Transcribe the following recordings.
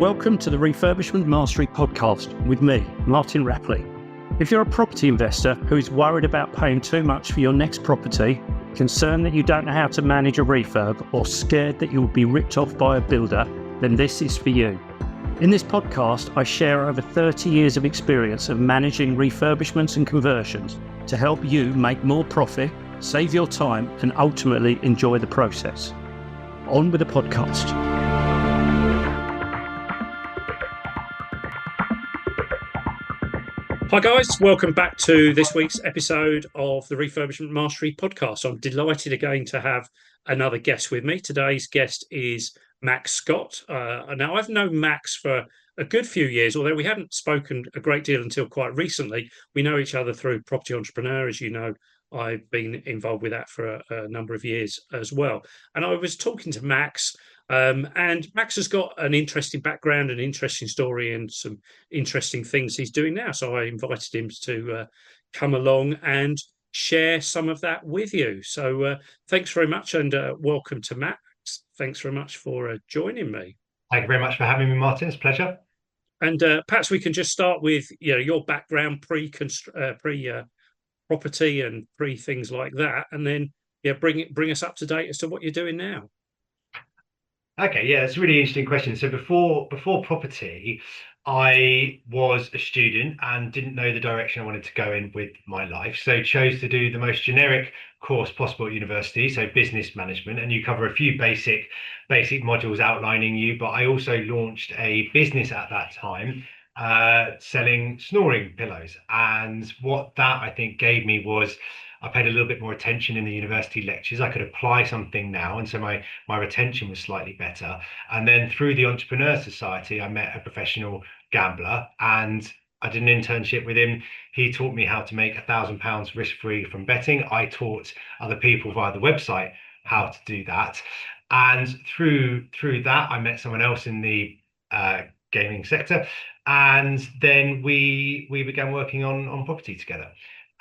Welcome to the Refurbishment Mastery Podcast with me, Martin Rapley. If you're a property investor who is worried about paying too much for your next property, concerned that you don't know how to manage a refurb, or scared that you will be ripped off by a builder, then this is for you. In this podcast, I share over 30 years of experience of managing refurbishments and conversions to help you make more profit, save your time, and ultimately enjoy the process. On with the podcast. Hi guys, welcome back to this week's episode of the Refurbishment Mastery Podcast. I'm delighted again to have another guest with me. Today's guest is Max Scott. Now, I've known Max for a good few years, although we hadn't spoken a great deal until quite recently. We know each other through Property Entrepreneur. As you know, I've been involved with that for a number of years as well. And I was talking to Max, and Max has got an interesting background, an interesting story, and some interesting things he's doing now. So I invited him to come along and share some of that with you. So thanks very much, and welcome to Max. Thanks very much for joining me. Thank you very much for having me, Martin. It's a pleasure. And perhaps we can just start with your background pre property and pre things like that, and then bring us up to date as to what you're doing now. Okay, yeah, it's a really interesting question. So before property, I was a student and didn't know the direction I wanted to go in with my life. So chose to do the most generic course possible at university, so business management, and you cover a few basic modules outlining you. But I also launched a business at that time, selling snoring pillows. And what that I think gave me was I paid a little bit more attention in the university lectures. I could apply something now, and so my retention was slightly better. And then through the Entrepreneur Society, I met a professional gambler, and I did an internship with him. He taught me how to make £1,000 risk-free from betting. I taught other people via the website how to do that. And through that, I met someone else in the gaming sector, and then we began working on property together.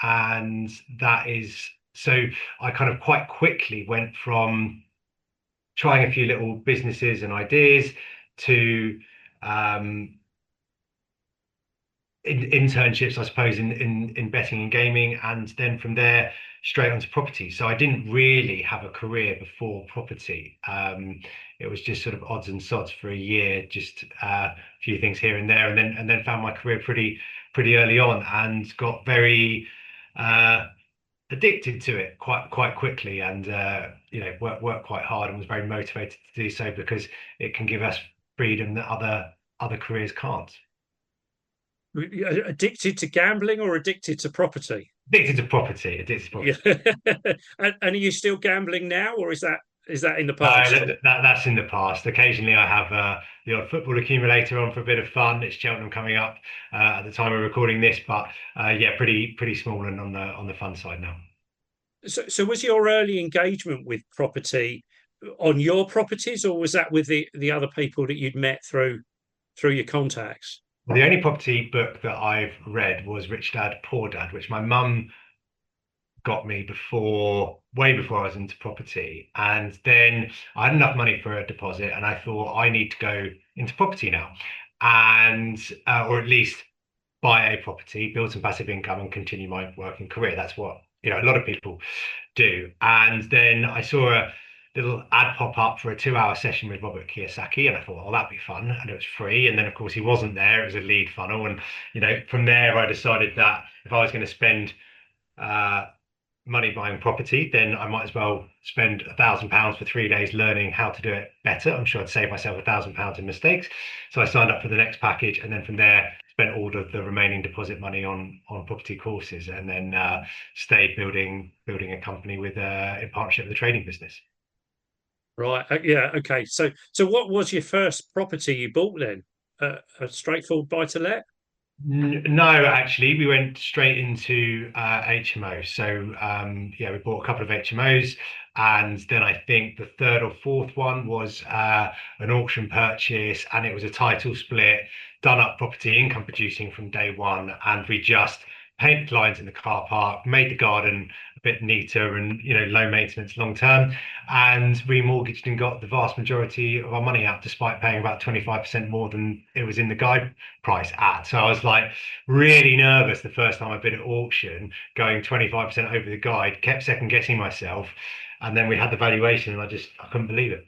And that is, so I kind of quite quickly went from trying a few little businesses and ideas to internships, I suppose, in betting and gaming, and then from there straight onto property. So I didn't really have a career before property. It was just sort of odds and sods for a year, just a few things here and there, and then found my career pretty early on, and got very addicted to it quite quickly, and worked quite hard, and was very motivated to do so because it can give us freedom that other careers can't. Addicted to gambling or addicted to property? Addicted to property. Yeah. And are you still gambling now, or is that in the past? That's in the past. Occasionally I have the odd football accumulator on for a bit of fun. It's Cheltenham coming up at the time we're recording this, but pretty small and on the fun side now. So was your early engagement with property on your properties, or was that with the other people that you'd met through your contacts? The only property book that I've read was Rich Dad, Poor Dad, which my mum got me way before I was into property. And then I had enough money for a deposit, and I thought I need to go into property now, and or at least buy a property, build some passive income, and continue my working career. That's what a lot of people do. And then I saw a little ad pop up for a 2-hour session with Robert Kiyosaki, and I thought, that'd be fun, and it was free. And then of course he wasn't there; it was a lead funnel. And from there I decided that if I was going to spend money buying property, then I might as well spend £1,000 for 3 days learning how to do it better. I'm sure I'd save myself £1,000 in mistakes. So I signed up for the next package, and then from there spent all of the remaining deposit money on property courses, and then stayed building a company in partnership with a trading business. Right. Yeah. Okay. So what was your first property you bought then? A straightforward buy-to-let? No, actually, we went straight into HMO. So we bought a couple of HMOs, and then I think the third or fourth one was an auction purchase, and it was a title split, done up property, income producing from day one, and we just painted lines in the car park, made the garden a bit neater and low maintenance long term, and remortgaged and got the vast majority of our money out despite paying about 25% more than it was in the guide price at. So I was like really nervous the first time I've been at auction, going 25% over the guide, kept second guessing myself, and then we had the valuation and I couldn't believe it.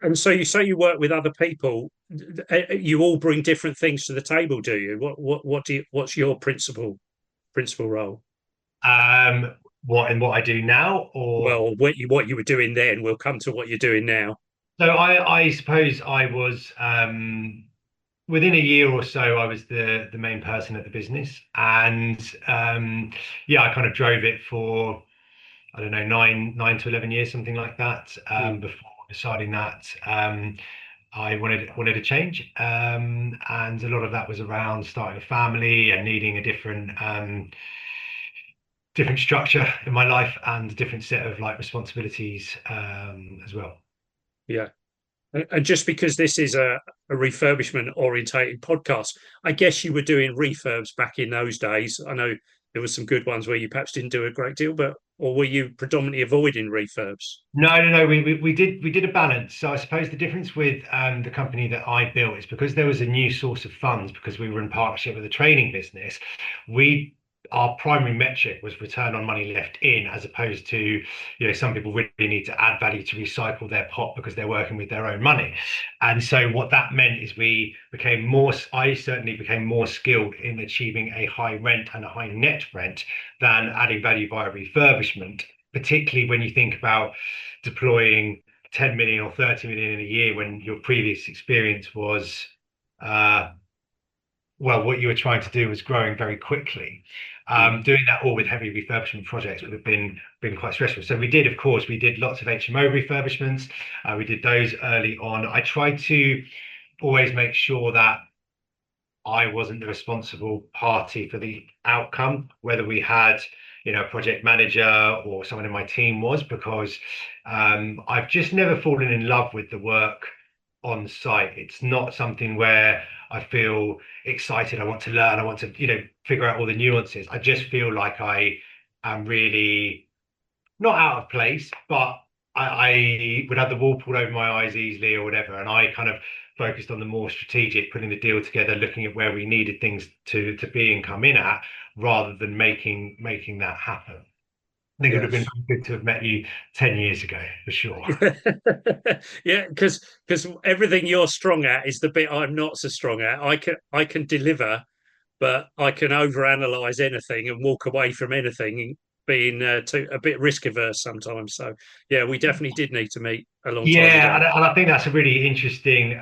And so you say you work with other people. You all bring different things to the table, do you? What's your principal role? What I do now, or Well, what you were doing then. We'll come to what you're doing now. so I suppose I was within a year or so, I was the main person at the business, and yeah, I kind of drove it for I don't know 9 to 11 years, something like that, Mm, before deciding that I wanted a change, and a lot of that was around starting a family and needing a different structure in my life and a different set of like responsibilities as well. yeah. And just because this is a refurbishment orientated podcast, I guess you were doing refurbs back in those days. I know there were some good ones where you perhaps didn't do a great deal, but or were you predominantly avoiding refurbs? No. We did a balance. So I suppose the difference with the company that I built is because there was a new source of funds because we were in partnership with a training business. We Our primary metric was return on money left in, as opposed to some people really need to add value to recycle their pot because they're working with their own money. And so what that meant is I certainly became more skilled in achieving a high rent and a high net rent than adding value via refurbishment, particularly when you think about deploying 10 million or 30 million in a year when your previous experience was uh, well, what you were trying to do was growing very quickly. Mm, Doing that all with heavy refurbishment projects would have been quite stressful. So we did, of course, we did lots of HMO refurbishments. We did those early on. I tried to always make sure that I wasn't the responsible party for the outcome, whether we had, a project manager or someone in my team was, because I've just never fallen in love with the work on site. It's not something where I feel excited. I want to learn. I want to, figure out all the nuances. I just feel like I am really not out of place, but I would have the wool pulled over my eyes easily or whatever. And I kind of focused on the more strategic, putting the deal together, looking at where we needed things to be and come in at, rather than making that happen. I think it would have been yes. good to have met you 10 years ago for sure. Yeah, because everything you're strong at is the bit I'm not so strong at. I can deliver, but I can overanalyze anything and walk away from anything, being a bit risk averse sometimes. So yeah, we definitely did need to meet a long time Yeah, ago. and I think that's a really interesting,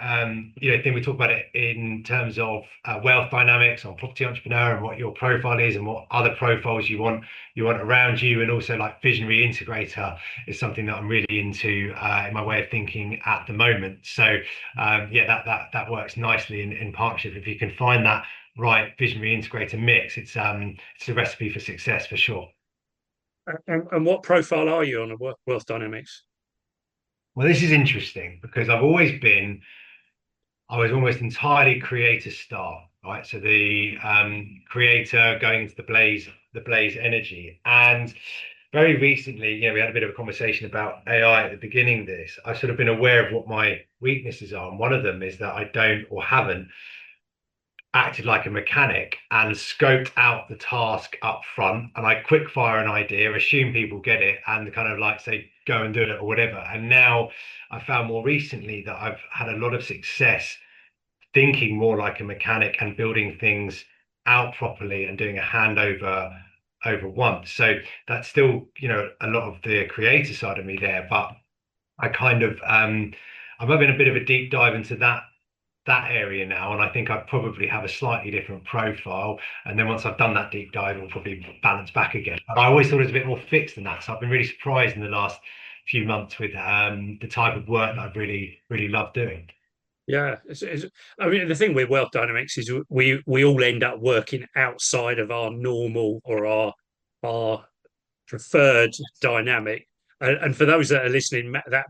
thing. We talk about it in terms of wealth dynamics on property entrepreneur and what your profile is and what other profiles you want around you, and also like visionary integrator is something that I'm really into in my way of thinking at the moment. So yeah, that works nicely in partnership. If you can find that right visionary integrator mix, it's a recipe for success for sure. And what profile are you on a wealth dynamics? Well, this is interesting because I was almost entirely creator style, right? So the creator going into the blaze energy. And very recently, we had a bit of a conversation about AI at the beginning of this. I've sort of been aware of what my weaknesses are. And one of them is that I don't or haven't acted like a mechanic and scoped out the task up front. And I quick fire an idea, assume people get it, and kind of like say, go and do it or whatever. And now I found more recently that I've had a lot of success thinking more like a mechanic and building things out properly and doing a handover over once. So that's still, a lot of the creator side of me there, but I kind of I'm having a bit of a deep dive into that area now, and I think I probably have a slightly different profile. And then once I've done that deep dive, it'll probably balance back again. But I always thought it was a bit more fixed than that. So I've been really surprised in the last few months with the type of work that I've really, really loved doing. Yeah, I mean, the thing with wealth dynamics is we all end up working outside of our normal or our preferred dynamic. And for those that are listening, that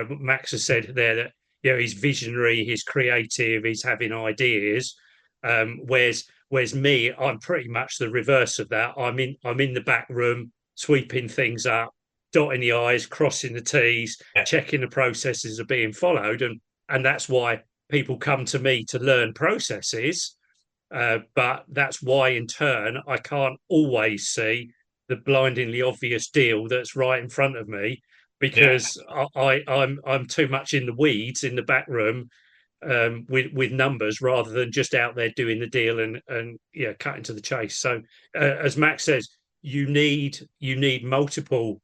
Max has said there that he's visionary, he's creative, he's having ideas. Whereas Whereas me, I'm pretty much the reverse of that. I'm in the back room, sweeping things up, dotting the I's, crossing the T's, Yeah. checking the processes are being followed. And that's why people come to me to learn processes. But that's why, in turn, I can't always see the blindingly obvious deal that's right in front of me Yeah. because I'm too much in the weeds in the back room with numbers rather than just out there doing the deal and yeah, cutting to the chase. So as Max says, you need multiple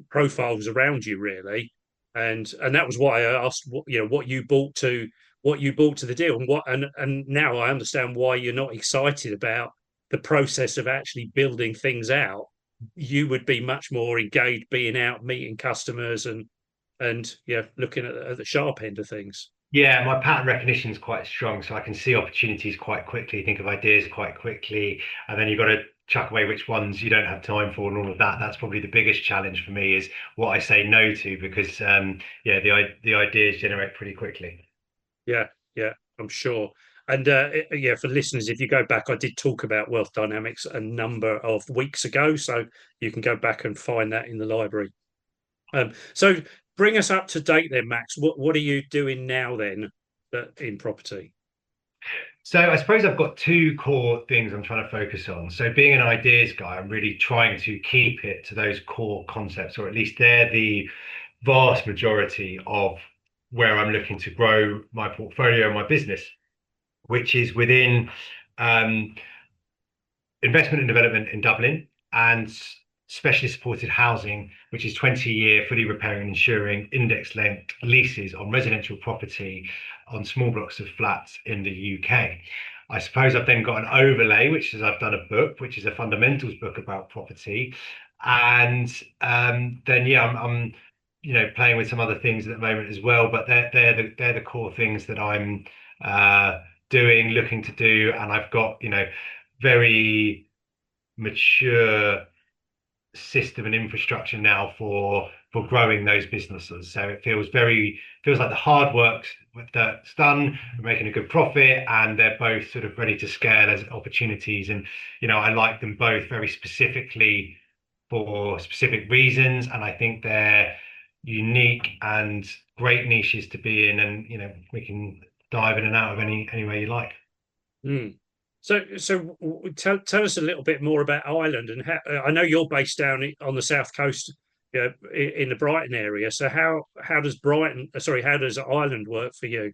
profiles around you really, and that was why I asked what you brought to the deal and now I understand why you're not excited about the process of actually building things out. You would be much more engaged being out meeting customers and yeah, looking at the sharp end of things. Yeah, my pattern recognition is quite strong, so I can see opportunities quite quickly, think of ideas quite quickly, and then you've got to chuck away which ones you don't have time for and all of that. That's probably the biggest challenge for me is what I say no to because yeah, the ideas generate pretty quickly. Yeah, yeah, I'm sure. And yeah, for listeners, if you go back, I did talk about wealth dynamics a number of weeks ago, so you can go back and find that in the library. So bring us up to date then, Max. What are you doing now then in property? So I suppose I've got two core things I'm trying to focus on. So being an ideas guy, I'm really trying to keep it to those core concepts, or at least they're the vast majority of where I'm looking to grow my portfolio and my business, which is within um, investment and development in Dublin and specially supported housing, which is 20-year fully repairing and insuring index-linked leases on residential property on small blocks of flats in the UK. I suppose I've then got an overlay, which is I've done a book, which is a fundamentals book about property, and then yeah, I'm playing with some other things at the moment as well. But they're the core things that I'm uh, doing, looking to do, and I've got very mature system and infrastructure now for growing those businesses. So it feels like the hard work that's done, we're making a good profit, and they're both sort of ready to scale as opportunities. And I like them both very specifically for specific reasons, and I think they're unique and great niches to be in. And we can dive in and out of any way you like. Mm. So tell us a little bit more about Ireland and how. I know you're based down on the south coast, in the Brighton area. So how does how does Ireland work for you?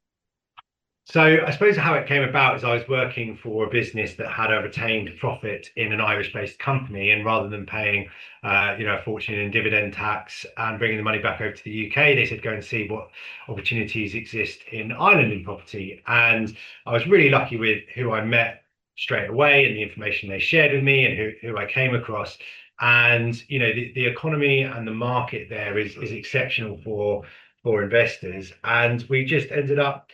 So I suppose how it came about is I was working for a business that had a retained profit in an Irish-based company, and rather than paying, a fortune in dividend tax and bringing the money back over to the UK, they said go and see what opportunities exist in Ireland in property. And I was really lucky with who I met straight away and the information they shared with me and who I came across. And the economy and the market there is exceptional for investors, and we just ended up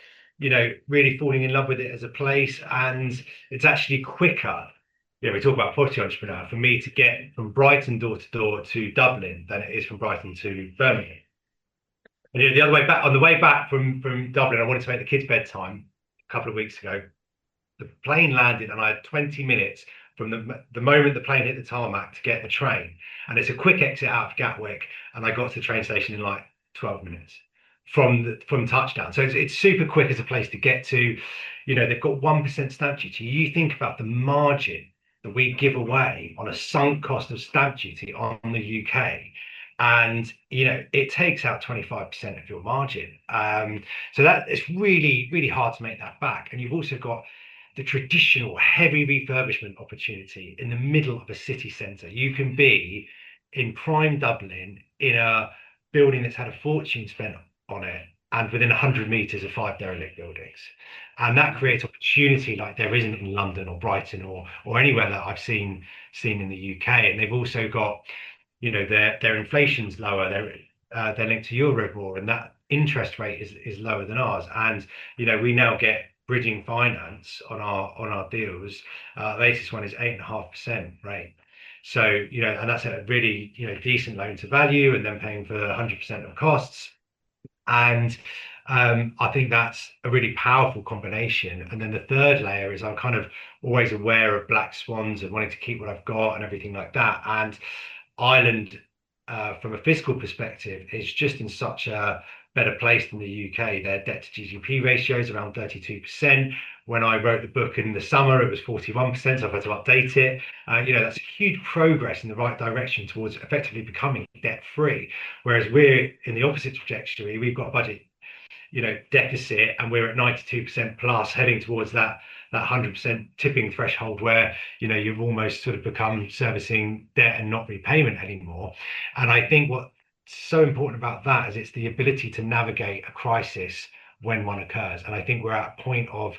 really falling in love with it as a place. And it's actually quicker. We talk about property entrepreneur for me to get from Brighton door to door to Dublin than it is from Brighton to Birmingham. And the other way back, on the way back from Dublin, I wanted to make the kids' bedtime a couple of weeks ago. The plane landed, and I had 20 minutes from the moment the plane hit the tarmac to get the train. And it's a quick exit out of Gatwick, and I got to the train station in like 12 minutes from touchdown. So it's super quick as a place to get to. They've got 1% stamp duty. You think about the margin that we give away on a sunk cost of stamp duty on the UK, and it takes out 25% of your margin. So that it's really, really hard to make that back. And you've also got the traditional heavy refurbishment opportunity in the middle of a city centre. You can be in prime Dublin in a building that's had a fortune spent on it, and within 100 meters of 5 derelict buildings. And that creates opportunity like there isn't in London or Brighton or anywhere that I've seen in the UK. And they've also got, their inflation's lower, they're linked to Euribor, and that interest rate is lower than ours. And we now get bridging finance on our deals. Latest one is 8.5% rate. So and that's a really decent loan to value, and then paying for 100% of costs. And I think that's a really powerful combination. And then the third layer is I'm kind of always aware of black swans and wanting to keep what I've got and everything like that. And Ireland, from a fiscal perspective, is just in such a better place than the UK. Their debt to GDP ratio is around 32%. When I wrote the book in the summer, it was 41%, so I've had to update it. That's a huge progress in the right direction towards effectively becoming debt free. Whereas we're in the opposite trajectory. We've got a budget deficit, and we're at 92% plus, heading towards that 100% tipping threshold where you've almost sort of become servicing debt and not repayment anymore. And I think what's so important about that is it's the ability to navigate a crisis when one occurs. And I think we're at a point of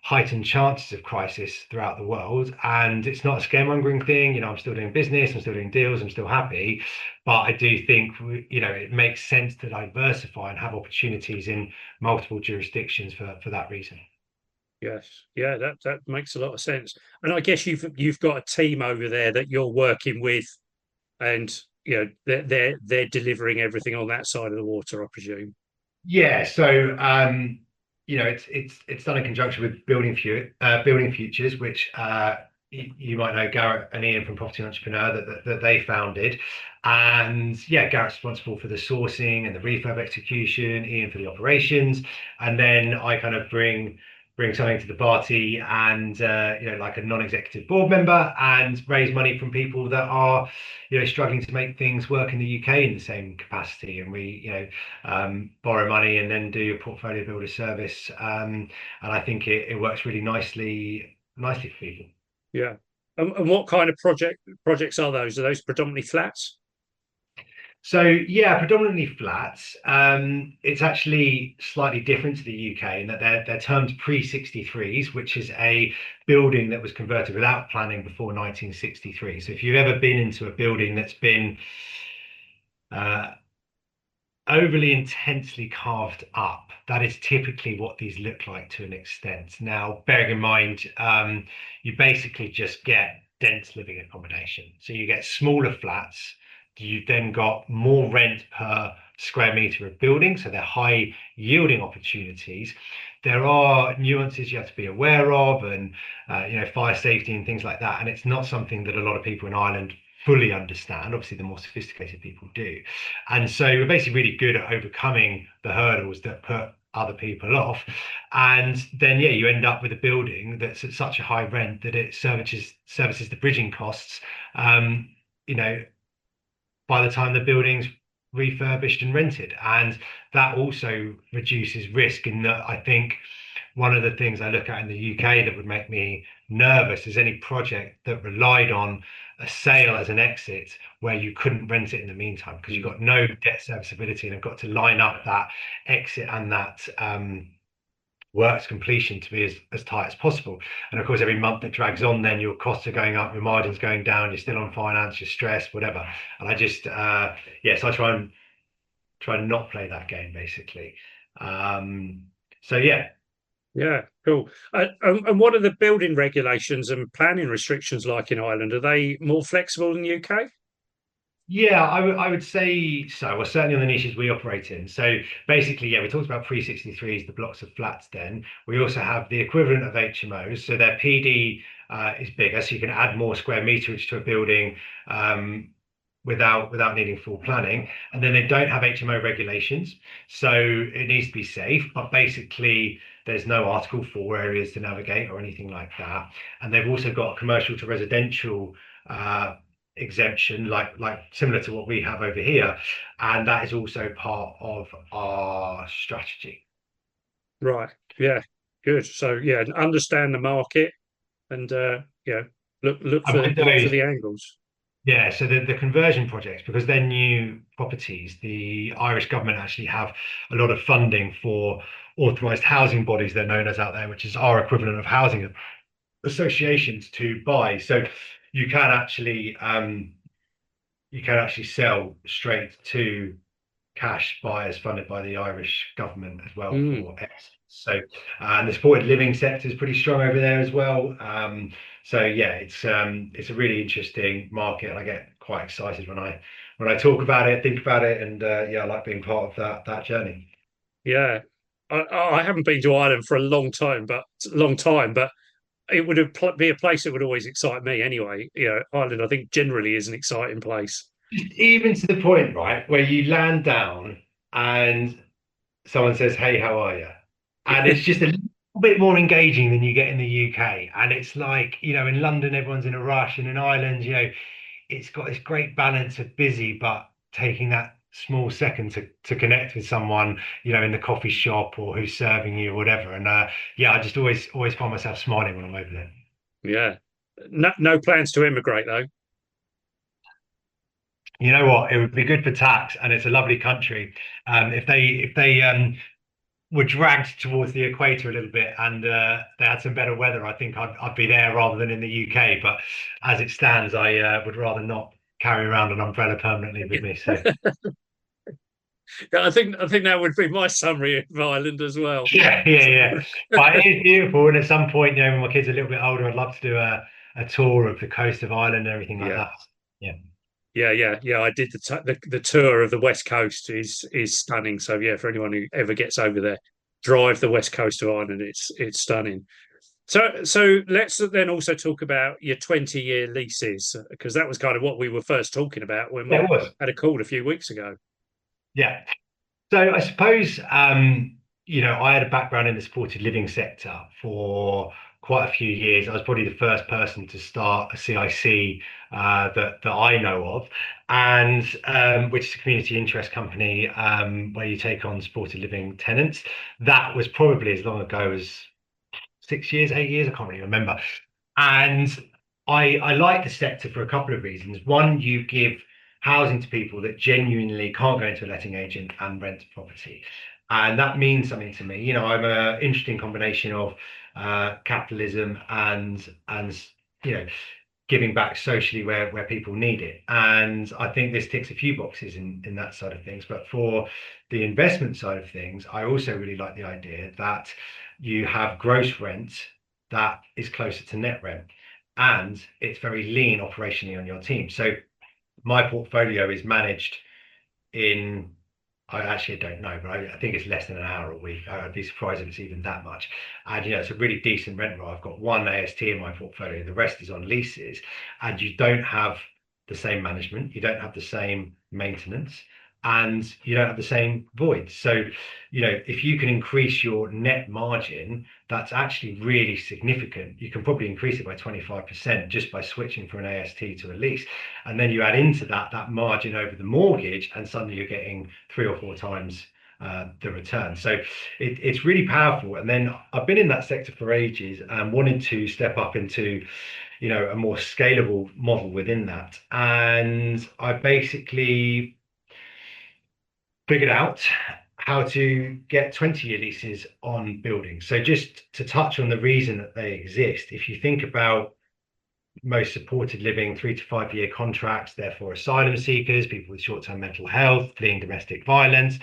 heightened chances of crisis throughout the world. And it's not a scaremongering thing. I'm still doing business, I'm still doing deals, I'm still happy. But I do think, it makes sense to diversify and have opportunities in multiple jurisdictions for that reason. Yes, yeah, that makes a lot of sense. And I guess you've got a team over there that you're working with, and they're delivering everything on that side of the water, I presume. Yeah, so it's done in conjunction with Building Futures, which you might know Garrett and Ian from Property Entrepreneur that they founded. And yeah, Garrett's responsible for the sourcing and the refurb execution, Ian for the operations, and then I kind of bring something to the party and like a non-executive board member, and raise money from people that are struggling to make things work in the UK in the same capacity. And we borrow money and then do a portfolio builder service, and I think it works really nicely for people. Yeah. And what kind of projects are those? Are those predominantly flats? So yeah, predominantly flats. It's actually slightly different to the UK in that they're termed pre-63s, which is a building that was converted without planning before 1963. So if you've ever been into a building that's been overly intensely carved up, that is typically what these look like to an extent. Now, bearing in mind, you basically just get dense living accommodation. So you get smaller flats. You've then got more rent per square meter of building, so they're high yielding opportunities. There are nuances you have to be aware of, and fire safety and things like that. And it's not something that a lot of people in Ireland fully understand. Obviously, the more sophisticated people do. And so we're basically really good at overcoming the hurdles that put other people off. And then, yeah, you end up with a building that's at such a high rent that it services the bridging costs, by the time the building's refurbished and rented. And that also reduces risk in that I think one of the things I look at in the UK that would make me nervous is any project that relied on a sale as an exit where you couldn't rent it in the meantime because you've got no debt serviceability and have got to line up that exit and that works completion to be as tight as possible. And of course, every month that drags on, then your costs are going up, your margin's going down, you're still on finance, you're stressed, whatever. And I just, so I try and not play that game basically. So yeah. Yeah, cool. And what are the building regulations and planning restrictions like in Ireland? Are they more flexible than the UK? Yeah, I would say so. Well, certainly on the niches we operate in. So basically, yeah, we talked about pre-63s, the blocks of flats. Then we also have the equivalent of HMOs. So their PD is bigger, so you can add more square meterage to a building without needing full planning. And then they don't have HMO regulations, so it needs to be safe. But basically, there's no Article 4 areas to navigate or anything like that. And they've also got commercial to residential exemption, like similar to what we have over here, and that is also part of our strategy. Right. Yeah. Good. So yeah, understand the market and look for the angles. Yeah, so the conversion projects, because they're new properties, the Irish government actually have a lot of funding for authorised housing bodies, they're known as out there, which is our equivalent of housing associations to buy. So you can actually sell straight to cash buyers funded by the Irish government as well for exits. So and the supported living sector is pretty strong over there as well. So yeah, it's a really interesting market, and I get quite excited when I talk about it, think about it, and I like being part of that journey. Yeah. I haven't been to Ireland for a long time, but it would be a place that would always excite me anyway. Ireland, I think, generally is an exciting place. Just even to the point, right, where you land down and someone says, "Hey, how are you?" And it's just a little bit more engaging than you get in the UK. And it's like, in London, everyone's in a rush, and in Ireland, it's got this great balance of busy, but taking that small second to connect with someone, in the coffee shop or who's serving you or whatever. And yeah, I just always find myself smiling when I'm over there. Yeah. No plans to immigrate though. You know what? It would be good for tax, and it's a lovely country. If they were dragged towards the equator a little bit, and they had some better weather, I think I'd be there rather than in the UK. But as it stands, I would rather not carry around an umbrella permanently with me. So Yeah, I think that would be my summary of Ireland as well. yeah. But it is beautiful, and at some point, when my kids are a little bit older, I'd love to do a tour of the coast of Ireland and everything like Yeah. that. Yeah. Yeah. I did the tour of the West Coast is stunning. So yeah, for anyone who ever gets over there, drive the West Coast of Ireland. It's stunning. So let's then also talk about your 20-year leases, because that was kind of what we were first talking about when Yeah, we it was. had a call a few weeks ago. Yeah. So I suppose I had a background in the supported living sector for quite a few years. I was probably the first person to start a CIC that I know of, and which is a community interest company where you take on supported living tenants. That was probably as long ago as 6 years, 8 years. I can't really remember. And I like the sector for a couple of reasons. One, you give housing to people that genuinely can't go into a letting agent and rent property. And that means something to me. I'm an interesting combination of capitalism and giving back socially where people need it. And I think this ticks a few boxes in that side of things. But for the investment side of things, I also really like the idea that you have gross rent that is closer to net rent, and it's very lean operationally on your team. So my portfolio is managed in, I actually don't know, but I think it's less than an hour a week. I'd be surprised if it's even that much. And it's a really decent rent roll. I've got one AST in my portfolio, the rest is on leases, and you don't have the same management, you don't have the same maintenance, and you don't have the same voids. So, if you can increase your net margin, that's actually really significant. You can probably increase it by 25% just by switching from an AST to a lease. And then you add into that margin over the mortgage, and suddenly you're getting 3 or 4 times the return. So it's really powerful. And then I've been in that sector for ages and wanted to step up into a more scalable model within that. And I basically figured out how to get 20-year leases on buildings. So just to touch on the reason that they exist, if you think about most supported living 3 to 5 year contracts, therefore asylum seekers, people with short-term mental health, fleeing domestic violence,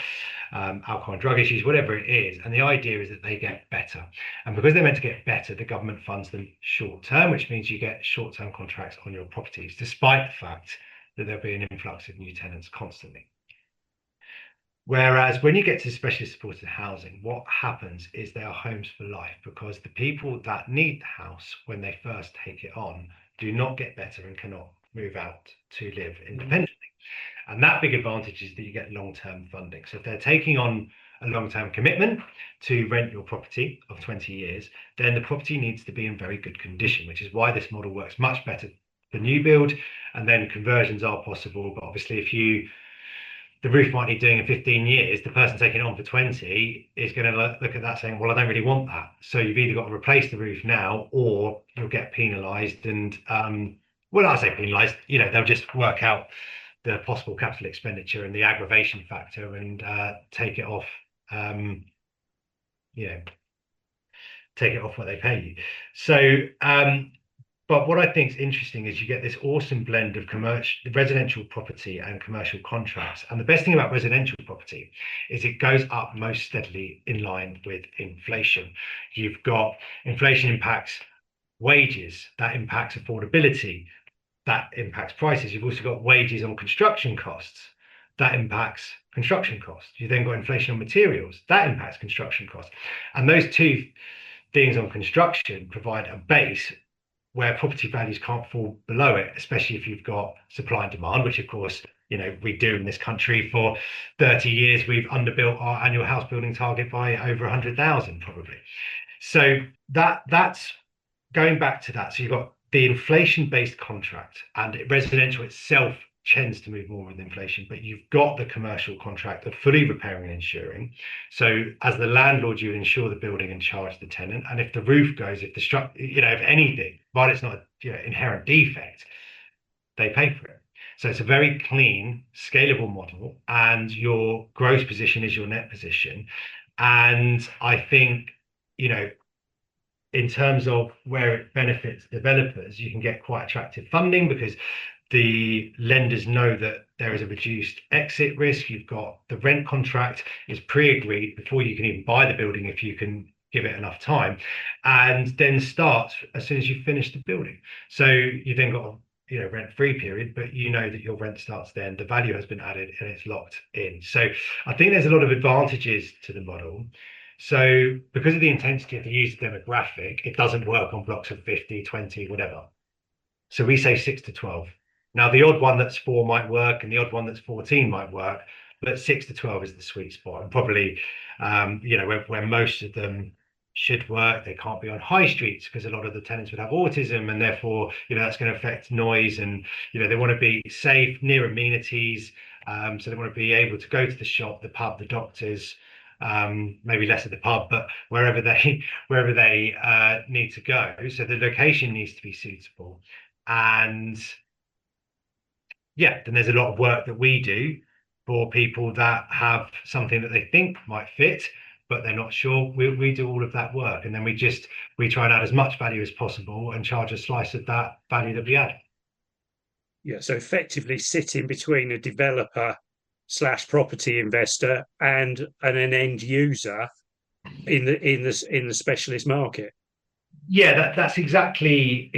alcohol and drug issues, whatever it is. And the idea is that they get better. And because they're meant to get better, the government funds them short-term, which means you get short-term contracts on your properties, despite the fact that there'll be an influx of new tenants constantly. Whereas when you get to specialist supported housing, what happens is they are homes for life, because the people that need the house when they first take it on do not get better and cannot move out to live independently. And that big advantage is that you get long-term funding. So if they're taking on a long-term commitment to rent your property of 20 years, then the property needs to be in very good condition, which is why this model works much better for new build. And then conversions are possible. But obviously, the roof might need doing in 15 years, the person taking it on for 20 is going to look at that saying, well, I don't really want that. So you've either got to replace the roof now, or you'll get penalised. And well, I say penalised, they'll just work out the possible capital expenditure and the aggravation factor and take it off, take it off what they pay you. So but what I think is interesting is you get this awesome blend of residential property and commercial contracts. And the best thing about residential property is it goes up most steadily in line with inflation. You've got inflation impacts wages, that impacts affordability, that impacts prices. You've also got wages on construction costs, that impacts construction costs. You then got inflation on materials, that impacts construction costs. And those two things on construction provide a base where property values can't fall below it, especially if you've got supply and demand, which of course, we do in this country. For 30 years, we've underbuilt our annual house building target by over 100,000 probably. So that's going back to that. So you've got the inflation-based contract, and residential itself tends to move more with inflation, but you've got the commercial contract of fully repairing and insuring. So as the landlord, you insure the building and charge the tenant. And if the roof goes, if if anything, while it's not inherent defect, they pay for it. So it's a very clean, scalable model, and your gross position is your net position. And I think, in terms of where it benefits developers, you can get quite attractive funding because the lenders know that there is a reduced exit risk. You've got the rent contract is pre-agreed before you can even buy the building if you can give it enough time, and then starts as soon as you finish the building. So you then got a rent-free period, but that your rent starts then, the value has been added and it's locked in. So I think there's a lot of advantages to the model. So because of the intensity of the user demographic, it doesn't work on blocks of 50, 20, whatever. So we say 6 to 12. Now, the odd one that's 4 might work and the odd one that's 14 might work, but 6 to 12 is the sweet spot. And probably, where most of them should work, they can't be on high streets because a lot of the tenants would have autism, and therefore, that's going to affect noise. And, they want to be safe, near amenities. So they want to be able to go to the shop, the pub, the doctors, maybe less at the pub, but wherever they need to go. So the location needs to be suitable. And then there's a lot of work that we do for people that have something that they think might fit, but they're not sure. We do all of that work, and then we try and add as much value as possible and charge a slice of that value that we add. Yeah, so effectively sitting between a developer / property investor and an end user in the specialist market. Yeah, that's exactly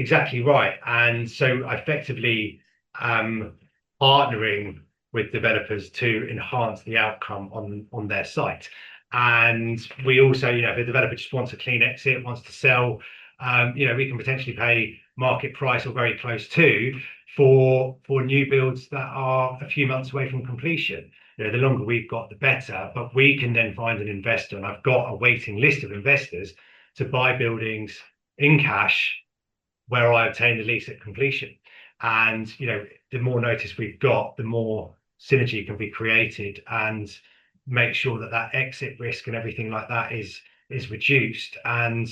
right. And so effectively partnering with developers to enhance the outcome on their site. And we also, if a developer just wants a clean exit, wants to sell, we can potentially pay market price or very close to for new builds that are a few months away from completion. The longer we've got, the better. But we can then find an investor, and I've got a waiting list of investors to buy buildings in cash where I obtain the lease at completion. And the more notice we've got, the more synergy can be created, and make sure that exit risk and everything like that is reduced, and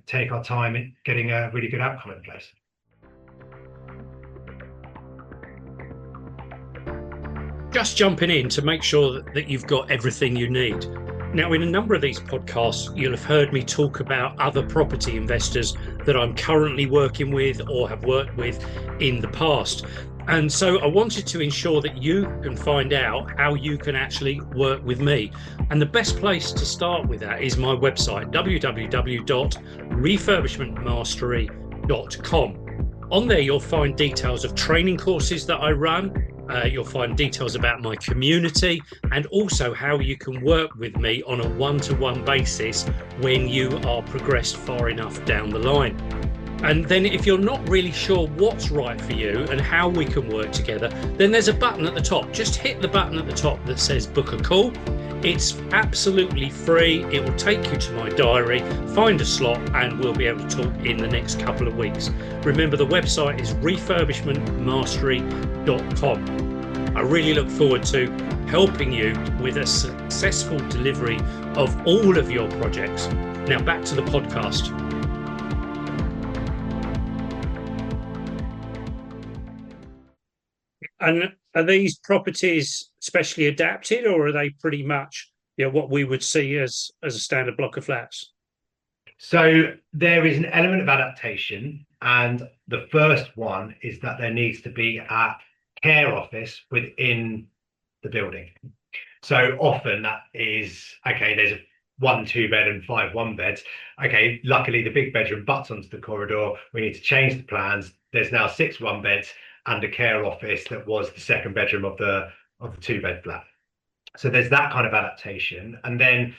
take our time in getting a really good outcome in place. Just jumping in to make sure that you've got everything you need. Now, in a number of these podcasts, you'll have heard me talk about other property investors that I'm currently working with or have worked with in the past. And so I wanted to ensure that you can find out how you can actually work with me. And the best place to start with that is my website, www.refurbishmentmastery.com. On there, you'll find details of training courses that I run. You'll find details about my community, and also how you can work with me on a one-to-one basis when you are progressed far enough down the line. And then if you're not really sure what's right for you and how we can work together, then there's a button at the top. Just hit the button at the top that says book a call. It's absolutely free. It will take you to my diary, find a slot, and we'll be able to talk in the next couple of weeks. Remember, the website is refurbishmentmastery.com. I really look forward to helping you with a successful delivery of all of your projects. Now back to the podcast. And are these properties specially adapted, or are they pretty much what we would see as a standard block of flats? So there is an element of adaptation, and the first one is that there needs to be a care office within the building. So often that is, okay, there's 1 2-bed and 5 1-beds. Okay, luckily the big bedroom butts onto the corridor. We need to change the plans. There's now 6 1-beds and a care office that was the second bedroom of the 2-bed flat. So there's that kind of adaptation. And then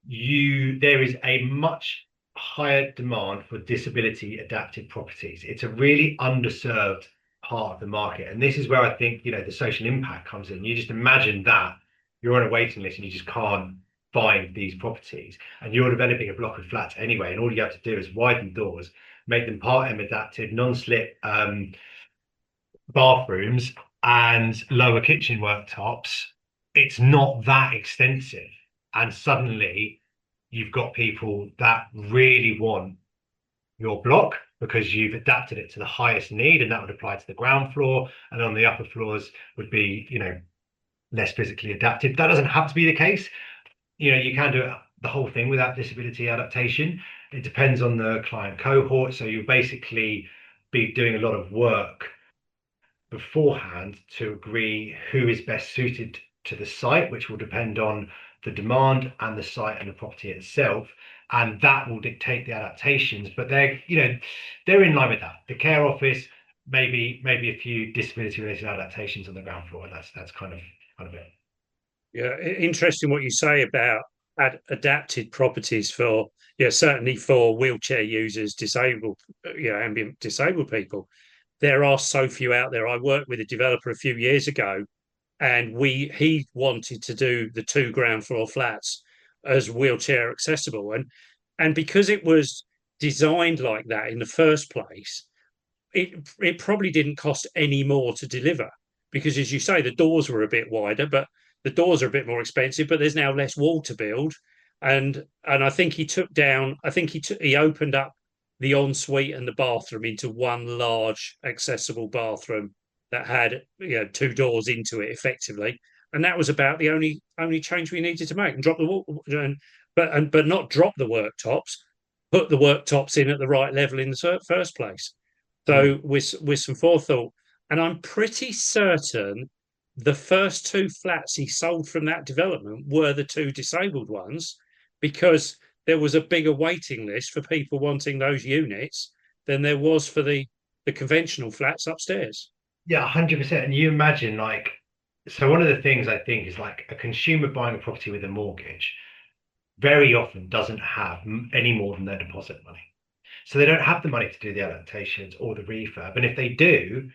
there is a much higher demand for disability adapted properties. It's a really underserved part of the market. And this is where I think, the social impact comes in. You just imagine that you're on a waiting list and you just can't find these properties, and you're developing a block of flats anyway. And all you have to do is widen doors, make them Part M adapted, non-slip bathrooms, and lower kitchen worktops. It's not that extensive. And suddenly you've got people that really want your block because you've adapted it to the highest need, and that would apply to the ground floor. And on the upper floors would be, less physically adapted. That doesn't have to be the case. You can do the whole thing without disability adaptation. It depends on the client cohort. So you'll basically be doing a lot of work beforehand to agree who is best suited to the site, which will depend on the demand and the site and the property itself, and that will dictate the adaptations. But they're in line with that. The care office, maybe a few disability related adaptations on the ground floor, and that's kind of it. Yeah, interesting what you say about adapted properties for, certainly for wheelchair users, disabled, ambient disabled people. There are so few out there. I worked with a developer a few years ago, and he wanted to do the 2 ground floor flats as wheelchair accessible, and because it was designed like that in the first place, it probably didn't cost any more to deliver, because, as you say, the doors were a bit wider, but the doors are a bit more expensive, but there's now less wall to build. And I think he took down, he opened up the ensuite and the bathroom into one large accessible bathroom that had 2 doors into it effectively. And that was about the only change we needed to make, and drop the wall, but not drop the worktops, put the worktops in at the right level in the first place. So with some forethought, and I'm pretty certain the first 2 flats he sold from that development were the 2 disabled ones, because there was a bigger waiting list for people wanting those units than there was for the conventional flats upstairs. Yeah, 100%. And you imagine, so one of the things I think is, like, a consumer buying a property with a mortgage very often doesn't have any more than their deposit money. So they don't have the money to do the adaptations or the refurb. And if they do,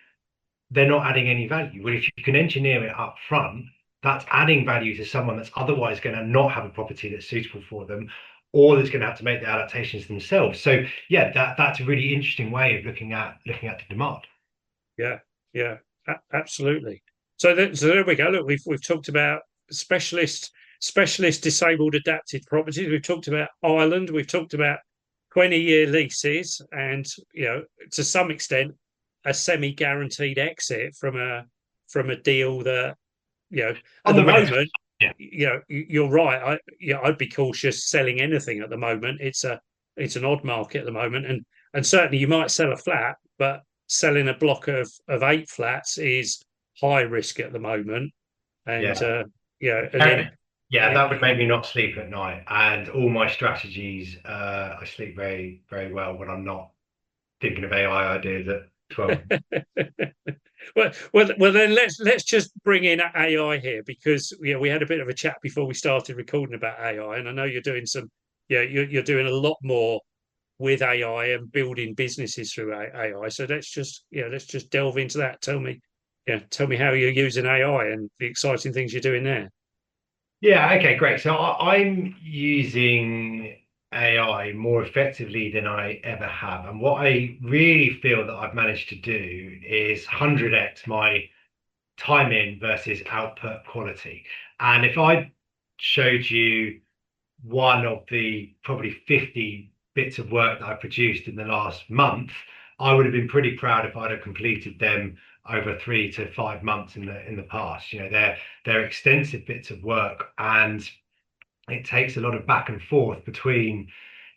they're not adding any value. Well, if you can engineer it up front, that's adding value to someone that's otherwise going to not have a property that's suitable for them, or that's going to have to make the adaptations themselves. So yeah, that's a really interesting way of looking at the demand. Yeah, absolutely. So there we go. Look, we've talked about specialist disabled adapted properties. We've talked about Ireland. We've talked about 20-year leases, and to some extent a semi-guaranteed exit from a deal that at the moment. Yeah. You're right. I'd be cautious selling anything at the moment. It's an odd market at the moment, and certainly you might sell a flat, but selling a block of 8 flats is high risk at the moment. And that would make me not sleep at night. And all my strategies, I sleep very, very well when I'm not thinking of AI ideas at 12. well, then let's just bring in AI here, because we had a bit of a chat before we started recording about AI, and I know you're doing you're doing a lot more with AI and building businesses through AI. So let's just delve into that. Tell me how you're using AI and the exciting things you're doing there. Yeah, okay, great. So I'm using AI more effectively than I ever have. And what I really feel that I've managed to do is 100x my time in versus output quality. And if I showed you one of the probably 50 bits of work that I produced in the last month, I would have been pretty proud if I'd have completed them over 3 to 5 months in the past. They're extensive bits of work, and it takes a lot of back and forth between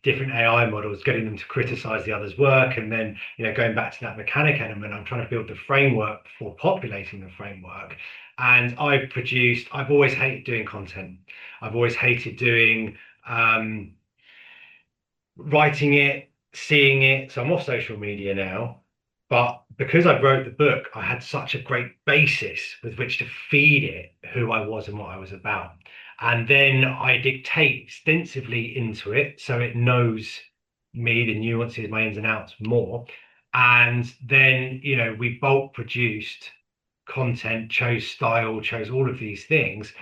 different AI models, getting them to criticize the other's work, and then going back to that mechanic element. I'm trying to build the framework before populating the framework. And I've always hated doing content. I've always hated doing writing it, seeing it. So I'm off social media now, but because I wrote the book, I had such a great basis with which to feed it who I was and what I was about. And then I dictate extensively into it so it knows me, the nuances, my ins and outs more. And then, we bulk produced content, chose style, chose all of these things.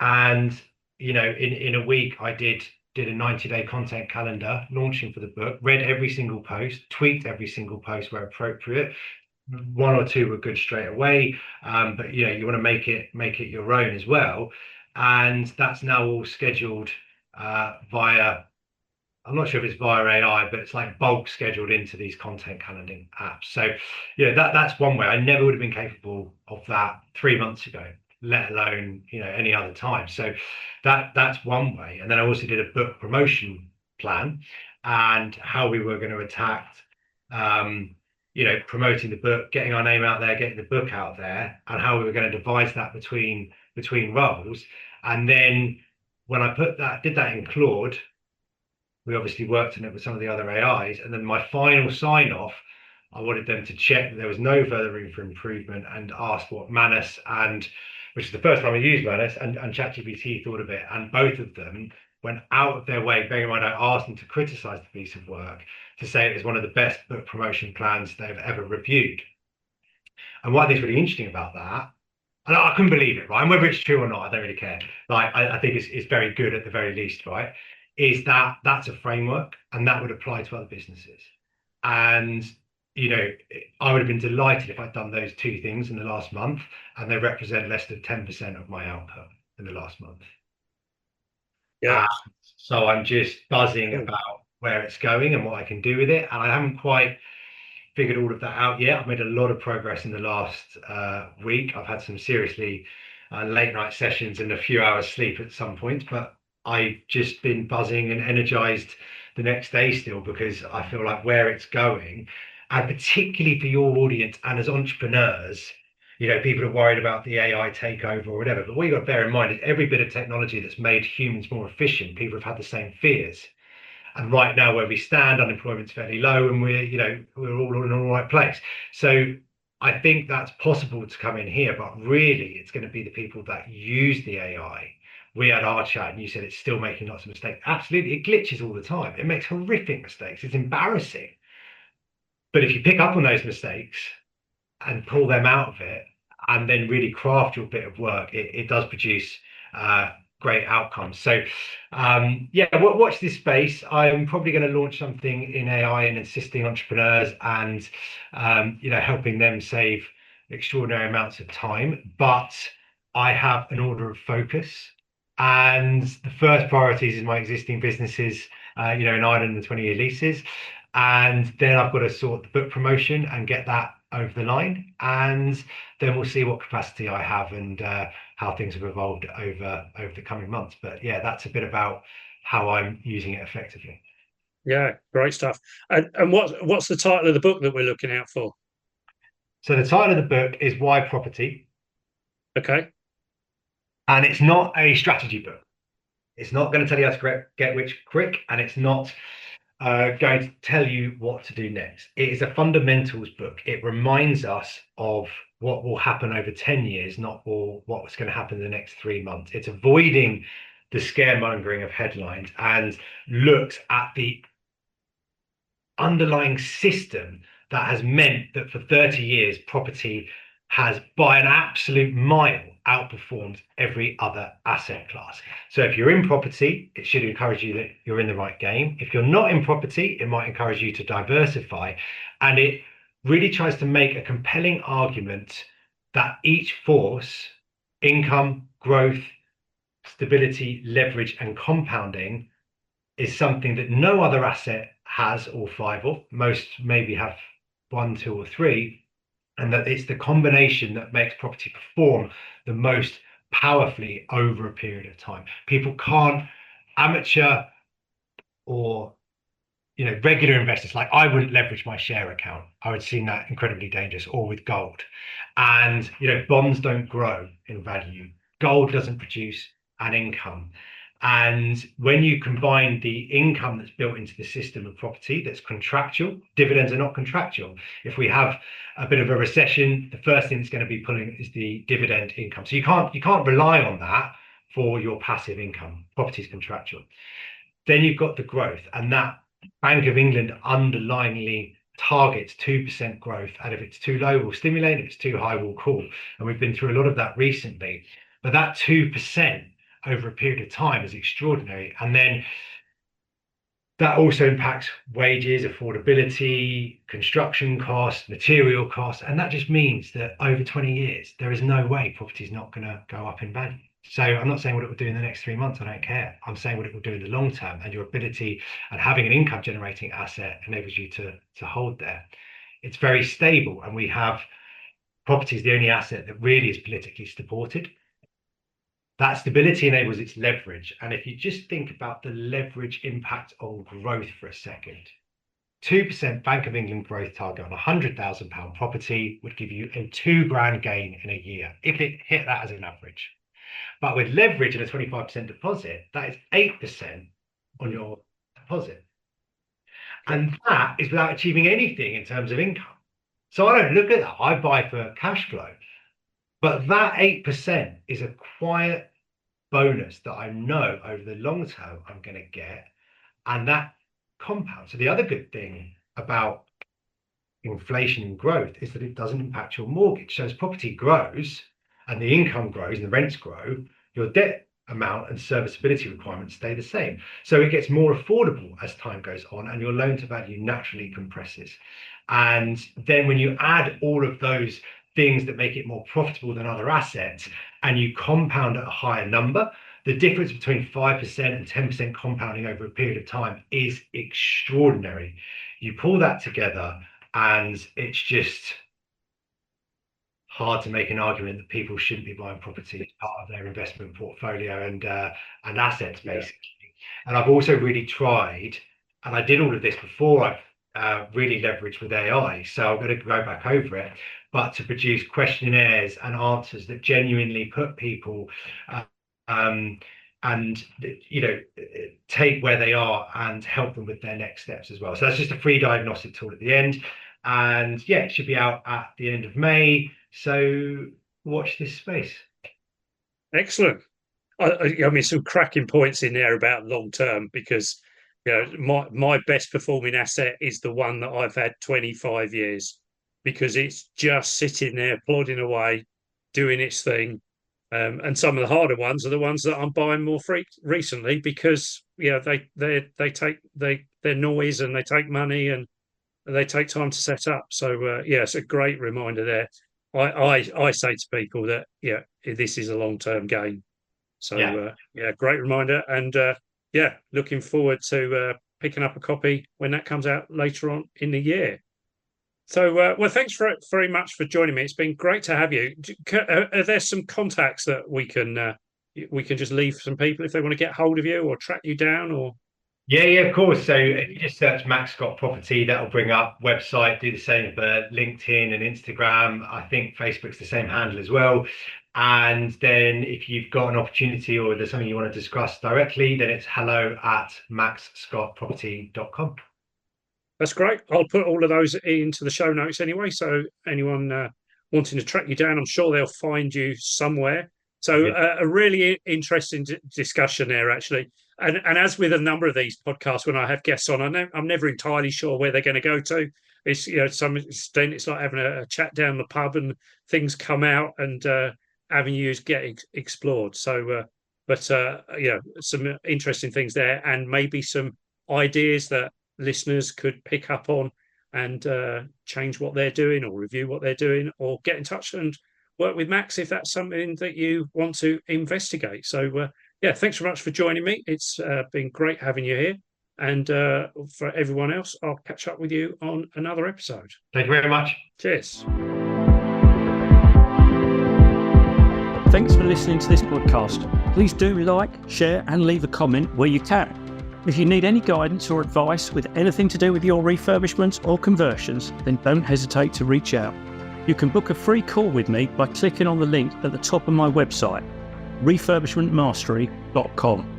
And, in a week, I did a 90-day content calendar launching for the book, read every single post, tweaked every single post where appropriate. One or two were good straight away, but you want to make it your own as well. And that's now all scheduled via, I'm not sure if it's via AI, but it's like bulk scheduled into these content calendaring apps. So that's one way. I never would have been capable of that 3 months ago, let alone any other time. So that's one way. And then I also did a book promotion plan and how we were going to attack promoting the book, getting our name out there, getting the book out there, and how we were going to devise that between roles. And then when I did that in Claude, we obviously worked on it with some of the other AIs. And then my final sign off, I wanted them to check that there was no further room for improvement and asked what Manus which is the first time I used Manus, and ChatGPT thought of it. And both of them went out of their way, bearing in mind I asked them to criticize the piece of work, to say it was one of the best book promotion plans they've ever reviewed. And what I think is really interesting about that, and I couldn't believe it, right? And whether it's true or not, I don't really care. Like, I think it's very good at the very least, right? Is that's a framework, and that would apply to other businesses. And I would have been delighted if I'd done those two things in the last month, and they represent less than 10% of my output in the last month. Yeah. So I'm just buzzing about where it's going and what I can do with it. And I haven't quite figured all of that out yet. I've made a lot of progress in the last week. I've had some seriously late night sessions and a few hours sleep at some point, but I've just been buzzing and energized the next day still, because I feel like where it's going, and particularly for your audience and as entrepreneurs, people are worried about the AI takeover or whatever. But what you've got to bear in mind is every bit of technology that's made humans more efficient, people have had the same fears. And right now, where we stand, unemployment's fairly low, and we're all in the right place. So I think that's possible to come in here, but really, it's going to be the people that use the AI. We had our chat, and you said it's still making lots of mistakes. Absolutely, it glitches all the time. It makes horrific mistakes. It's embarrassing. But if you pick up on those mistakes and pull them out of it, and then really craft your bit of work, it does produce great outcomes. So watch this space. I'm probably going to launch something in AI and assisting entrepreneurs and helping them save extraordinary amounts of time. But I have an order of focus, and the first priorities is my existing businesses, in Ireland, the 20-year leases. And then I've got to sort the book promotion and get that over the line. And then we'll see what capacity I have and how things have evolved over the coming months. But yeah, that's a bit about how I'm using it effectively. Yeah, great stuff. And what's the title of the book that we're looking out for? So the title of the book is Why Property. Okay. And it's not a strategy book. It's not going to tell you how to get rich quick, and it's not going to tell you what to do next. It is a fundamentals book. It reminds us of what will happen over 10 years, not what's going to happen in the next 3 months. It's avoiding the scaremongering of headlines and looks at the underlying system that has meant that for 30 years, property has, by an absolute mile, outperformed every other asset class. So if you're in property, it should encourage you that you're in the right game. If you're not in property, it might encourage you to diversify. And it really tries to make a compelling argument that each force, income, growth, stability, leverage, and compounding, is something that no other asset has all five of. Most maybe have 1, 2, or 3. And that it's the combination that makes property perform the most powerfully over a period of time. People can't, amateur or regular investors, like I wouldn't leverage my share account. I would see that incredibly dangerous, or with gold. And bonds don't grow in value. Gold doesn't produce an income. And when you combine the income that's built into the system of property that's contractual, dividends are not contractual. If we have a bit of a recession, the first thing that's going to be pulling is the dividend income. So you can't rely on that for your passive income. Property is contractual. Then you've got the growth, and that Bank of England underlyingly targets 2% growth. And if it's too low, we'll stimulate. If it's too high, we'll call. And we've been through a lot of that recently. But that 2% over a period of time is extraordinary. And then that also impacts wages, affordability, construction costs, material costs. And that just means that over 20 years, there is no way property is not going to go up in value. So I'm not saying what it will do in the next 3 months. I don't care. I'm saying what it will do in the long term, and your ability and having an income generating asset enables you to hold there. It's very stable, and we have property is the only asset that really is politically supported. That stability enables its leverage. And if you just think about the leverage impact on growth for a second, 2% Bank of England growth target on £100,000 property would give you a £2,000 gain in a year if it hit that as an average. But with leverage and a 25% deposit, that is 8% on your deposit. And that is without achieving anything in terms of income. So I don't look at that. I buy for cash flow. But that 8% is a quiet bonus that I know over the long term I'm going to get. And that compounds. So the other good thing about inflation and growth is that it doesn't impact your mortgage. So as property grows and the income grows and the rents grow, your debt amount and serviceability requirements stay the same. So it gets more affordable as time goes on, and your loan to value naturally compresses. And then when you add all of those things that make it more profitable than other assets, and you compound at a higher number, the difference between 5% and 10% compounding over a period of time is extraordinary. You pull that together, and it's just hard to make an argument that people shouldn't be buying property as part of their investment portfolio and assets, basically. Yeah. And I've also really tried, and I did all of this before I really leveraged with AI, so I'm going to go back over it, but to produce questionnaires and answers that genuinely put people and take where they are and help them with their next steps as well. So that's just a free diagnostic tool at the end. And yeah, it should be out at the end of May. So watch this space. Excellent. I mean, some cracking points in there about long term, because my best performing asset is the one that I've had 25 years, because it's just sitting there plodding away, doing its thing. And some of the harder ones are the ones that I'm buying more recently, because they're noise, and they take money, and they take time to set up. So it's a great reminder there. I say to people that this is a long-term game. So great reminder, and looking forward to picking up a copy when that comes out later on in the year. So thanks very much for joining me. It's been great to have you. Are there some contacts that we can just leave for some people if they want to get hold of you or track you down? Or Yeah, of course. So if you just search Max Scott Property, that'll bring up website. Do the same for LinkedIn and Instagram. I think Facebook's the same handle as well. And then if you've got an opportunity or there's something you want to discuss directly, then it's hello@maxscottproperty.com. That's great. I'll put all of those into the show notes anyway. So anyone wanting to track you down, I'm sure they'll find you somewhere. So a really interesting discussion there, actually. And as with a number of these podcasts, when I have guests on, I'm never entirely sure where they're going to go to. It's to some extent, it's like having a chat down the pub, and things come out and avenues get explored. So, some interesting things there, and maybe some ideas that listeners could pick up on and change what they're doing, or review what they're doing, or get in touch and work with Max if that's something that you want to investigate. So, thanks very much for joining me. It's been great having you here. And for everyone else, I'll catch up with you on another episode. Thank you very much. Cheers. Thanks for listening to this podcast. Please do like, share, and leave a comment where you can. If you need any guidance or advice with anything to do with your refurbishments or conversions, then don't hesitate to reach out. You can book a free call with me by clicking on the link at the top of my website, refurbishmentmastery.com.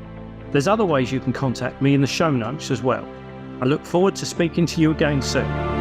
There's other ways you can contact me in the show notes as well. I look forward to speaking to you again soon.